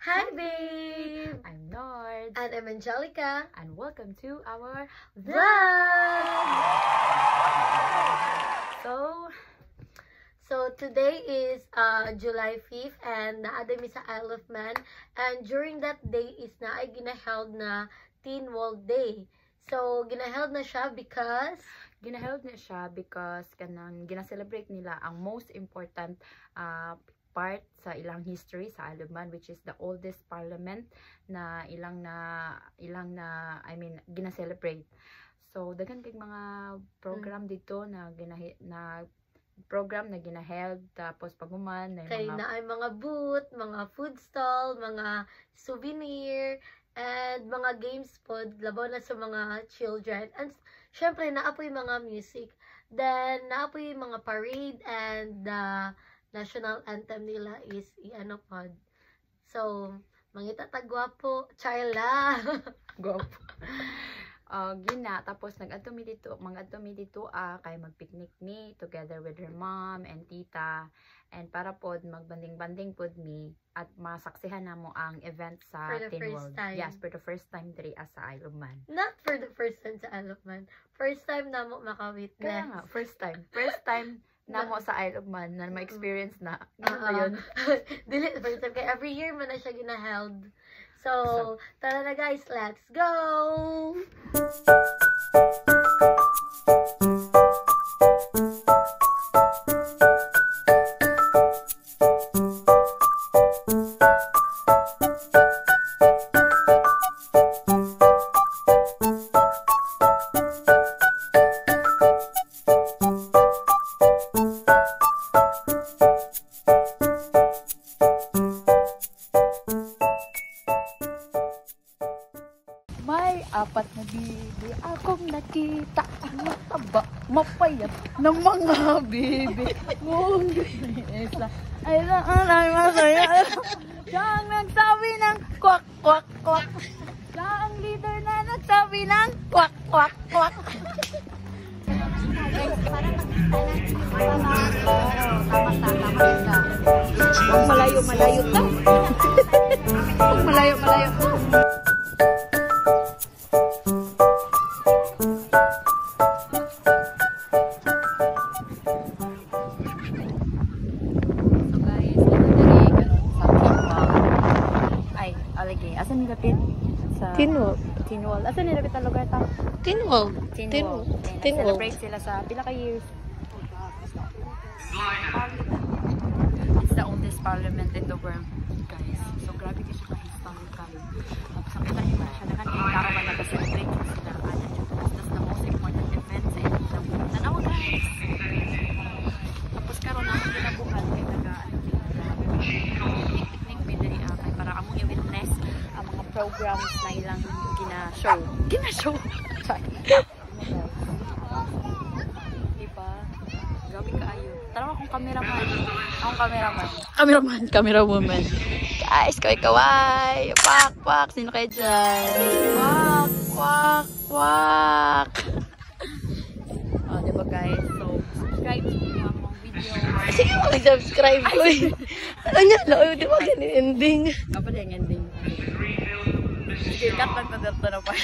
Hi babe! I'm Nord. And I'm Angelica. And welcome to our vlog! So today is July 5th and naada mi sa Isle of Man. And during that day is na ay ginaheld na Teen World Day. So ginaheld na siya because kanang gina-celebrate nila ang most important part sa ilang history sa Isle of Man, which is the oldest parliament na ilang na gina-celebrate. So daghan kay mga program dito na ginaheld, tapos paguman na kay na ay mga booth, mga food stall, mga souvenir, and mga games pod labaw na sa mga children. And syempre naapoy mga music, then naapoy mga parade, and the national anthem nila is iano pod. So mangita ta gwapo, Charla. Gwapo. Tapos nag-adto mi dito kay mag-picnic mi together with her mom and tita, and para pod magbanding-banding pod mi at masaksihan namo ang event sa Teen World. Yes, for the first time diri sa Isle of Man. Not for the first time sa Isle of Man. First time namo makawitness. Kaya nga, first time namo sa Isle of Man na ma-experience na. Yun. Dili first time kay every year man na siya ginaheld. So, tara na guys, let's go! May apat na bibi akong nakita, mataba, mapayat ng mga bibi. Mong isa ay lang masaya. Siya ang nagsabi ng kwak, kwak, kwak. Siya ang leader na nagsabi ng kwak, kwak, kwak. Huwag malayo-malayo ka. Huwag malayo-malayo ka. Asan nilapit? Sa Teen World. Teen World. Asan nilapit ang lugar ta? Teen World. Teen World. Celebrate sila sa pila ka years. It's the oldest parliament in the world, guys. So grabe kasi siya historical. Tapos ang kita nila siya nakakita na celebrate sila. That's the most important event sa ilang tanaw, guys. Tapos karon na ang ginabuhat kay picnic midday kay para amo i-witness ang mga programs na ilang gina-show. Diba? Gabi kaayo. Tara akong cameraman. Camerawoman. Guys, kaway. Pak. Sino kayo dyan? Pak. Diba guys? So, subscribe sa mga video. Sige, mag-subscribe ko eh. Ano niya? Di ba ganun ending? Kapag yung ending. Sige, cut lang na part.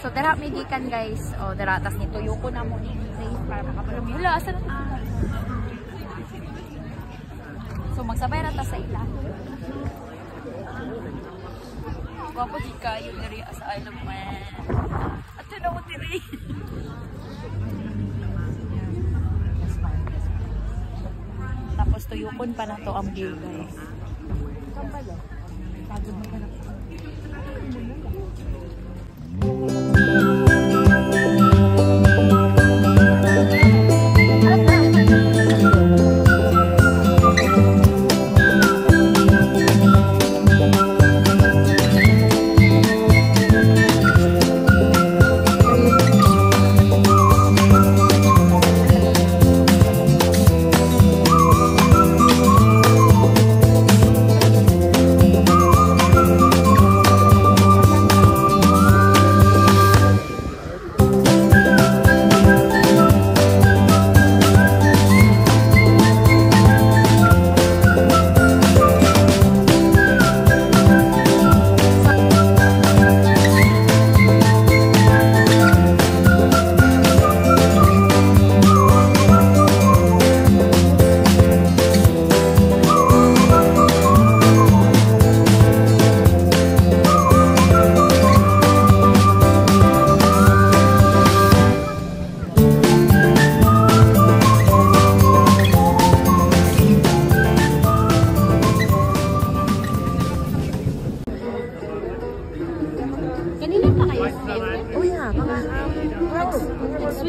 So, dara may gikan guys. O, dara. Tas nituyo ko na mo ni place para makapalong. Hala, asan na? So, magsabay na ta sa ila. Gwapo di kayo diri sa Isle of Man. At yun ako diri. Tapos tuyukon pa na to ang view guys. Kampalo. Pagod mo pa na.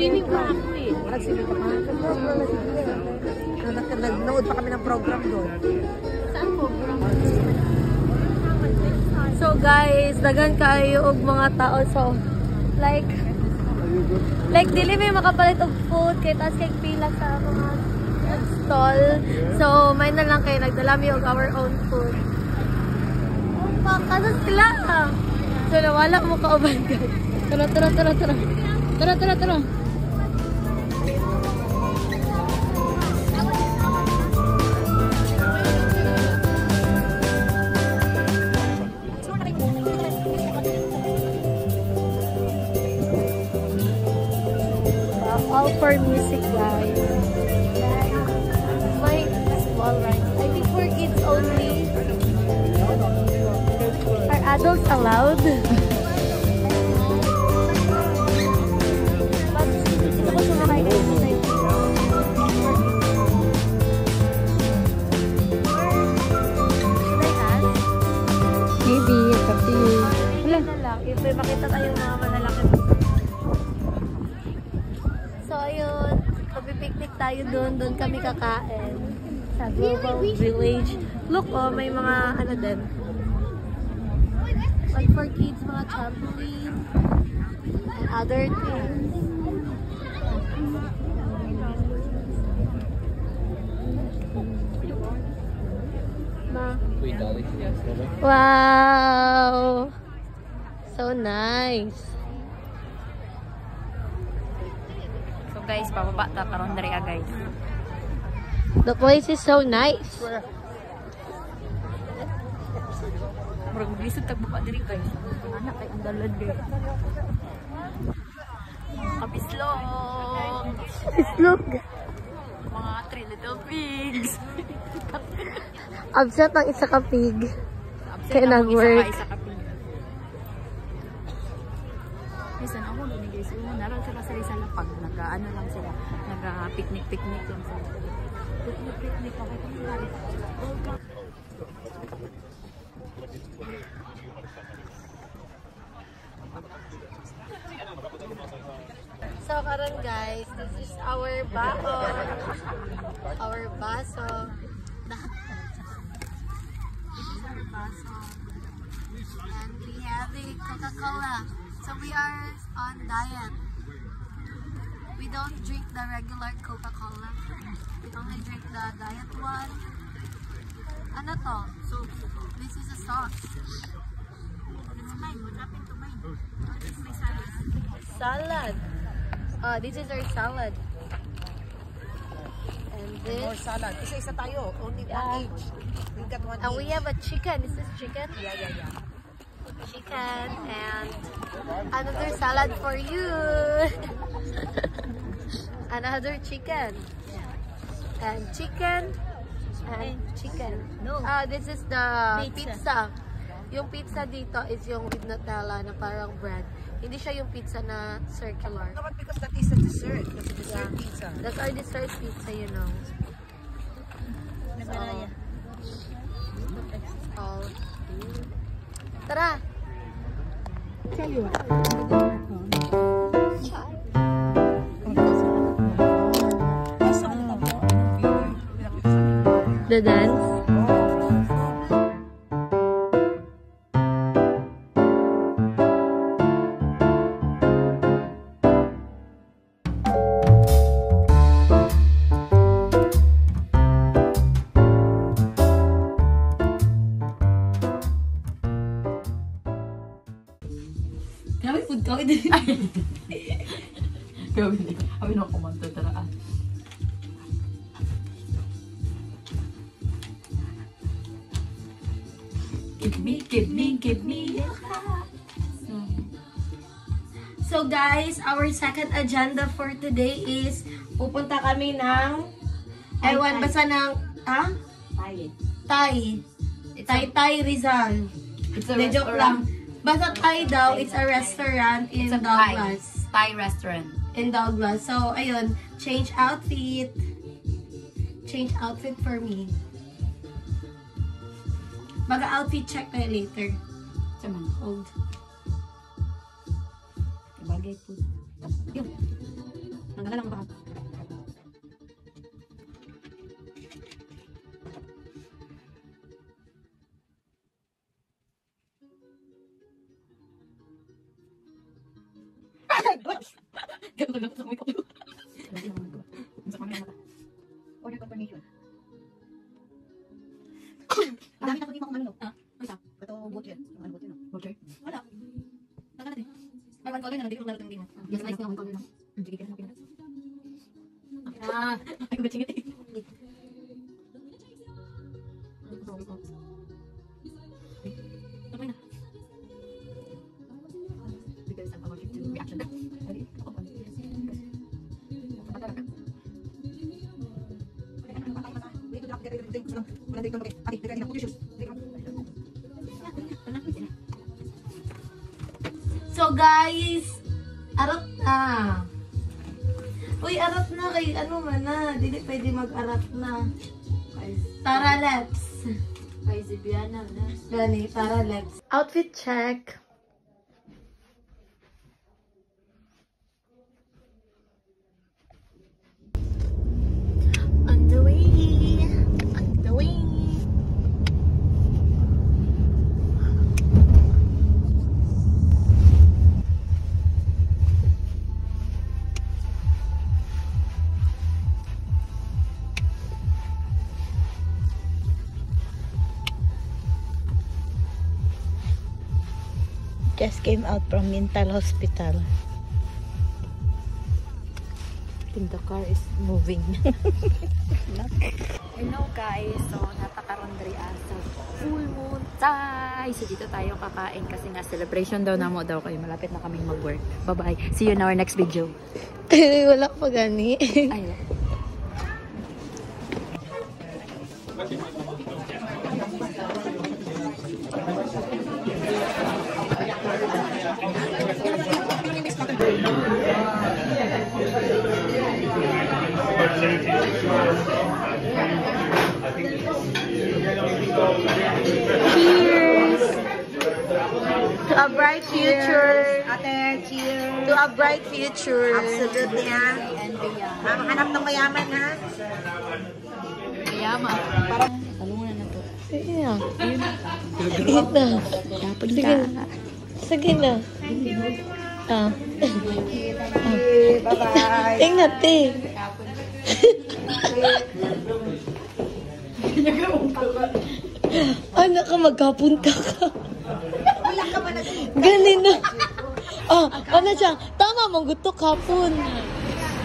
Swimming pa ako eh. Nag-swimming ka pa? Nag-nood pa kami ng program doon. Saan program? So guys, dagan kayo og mga tao. So, like dili may makapalit og food kay tas kay pila sa mga stall. So, may na lang kayo nagdala mi og our own food. Pakano sila? So, nawala mo kauban guys. Tara. All for music, guys. My small ride. I think for kids only. Are adults allowed? But gusto ko sumakay kayo sa side. Should I ask? Maybe, it's up to you. Wala na lang. If may makita tayong mga malalaki. So, ayun. Magpipiknik tayo doon. Doon kami kakain. Sa Global Village. Look, oh, may mga ano din. Like for kids, mga trampoline. And other things. Wow! So nice. So guys, bababa ta karon diri guys. The place is so nice. Murag lisod tag baba diri guys. Anak kay ang dalad guys. Kabislong. Look! Mga three little pigs. Upset ang isa ka pig. Kaya nag-work. Isa ka pig. Minsan ako nun guys. Naroon sila sa lapag. Nag-ano lang sila. Nag-picnic lang sila. Picnic ako. So karon guys, this is our baso. Our baso. And we have the Coca-Cola. So we are on diet. We don't drink the regular Coca-Cola. We only drink the diet one. Ano to? So this is a sauce. It's mine. What happened to mine? This is my salad. Salad. This is our salad. And this. More salad. Isa-isa tayo. Only one each. We got one And each. we have a chicken. Is this chicken? Yeah. Chicken and another salad for you. Another chicken. And chicken. And chicken. No. This is the pizza. Yung pizza dito is yung with Nutella na parang bread. Hindi siya yung pizza na circular. No, but because that is a dessert. That's a dessert pizza. That's our dessert pizza, you know. Nagaraya. All. Tara! The dance? Grabe food ko. Grabe din. Kami na kumanto tara. Give me. So guys, our second agenda for today is pupunta kami ng ewan basta ng Thai Rizal. It's a De joke lang. Basta Thai daw, it's a restaurant in Douglas. Thai restaurant. In Douglas. So ayun, change outfit for me. Mag-outfit check tayo later. Saman. Hold. Bagay po. Yun. Hanggang na lang ba? Ganun lang sa mga ito. Order confirmation. Ang dami na kung di makumano. Ano sa? Ito, butcher. Ano butcher? Butcher? Wala. Tagal natin. May one color na lang. Dito lang natin. Yes, nice nga. One color lang. Sige, kaya natin. Ay, kung gachingit eh. Okay na. Because I'm allergic to reaction. So guys, arat na. Uy, arat na kay ano man na. Dili pwede mag-arat na. Tara, let's. Kay Zibiana na. Gani, tara, let's. Outfit check. On the way. On the way. Just came out from mental hospital. I think the car is moving. Hello guys, so natakaroon diri sa full moon time. So dito tayo kakain kasi nga celebration daw namo daw kayo. Malapit na kaming mag-work. Bye-bye. See you in our next video. Wala pa gani. Ay. Cheers to a bright future. Ate, cheers. To a bright future. Absolutely, ha? And beyond. Hanap ng mayaman, ha? Yaman. Parang talungan na to. Sige na. Sige na. Sige na. Sige na. Bye-bye. Ingat eh. Anak ka, magkapunta ka. Wala ka ba na? Ganin na. Ano siya? Tama, mong gusto kapon.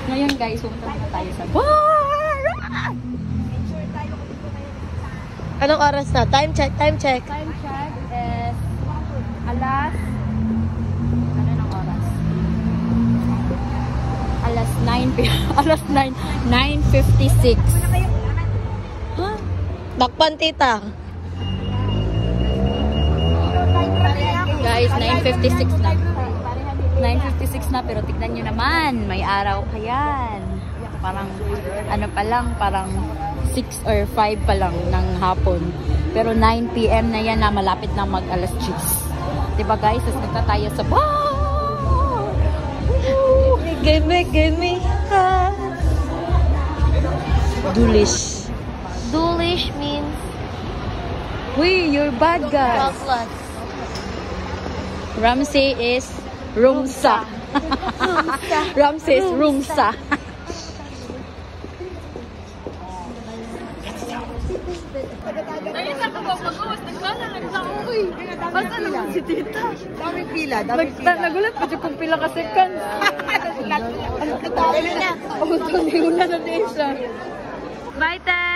Ngayon guys, pumunta muna tayo sa bar! Anong oras na? Time check, time check. Time check is alas... Ano ng oras? Alas 9 p.m. Alas 9. 9:56. Ha? Dakpan, tita. Guys, 9:56 na. 9:56 na, pero tignan nyo naman. May araw. Ayan. Parang, ano pa lang, parang 6 or 5 pa lang ng hapon. Pero 9 p.m. na yan na malapit na mag alas 10. Diba guys? Tapos nagta tayo sa bar! Give me. Delish. Delish means Uy, you're bad guys. chocolate. Ramsey is Rumsa. Ramsey is Rumsa. Dami pila, dami pila. Nagulat pa dyan kung pila ka seconds. Ano na? Ang tuloy na na din siya. Bye, Tay!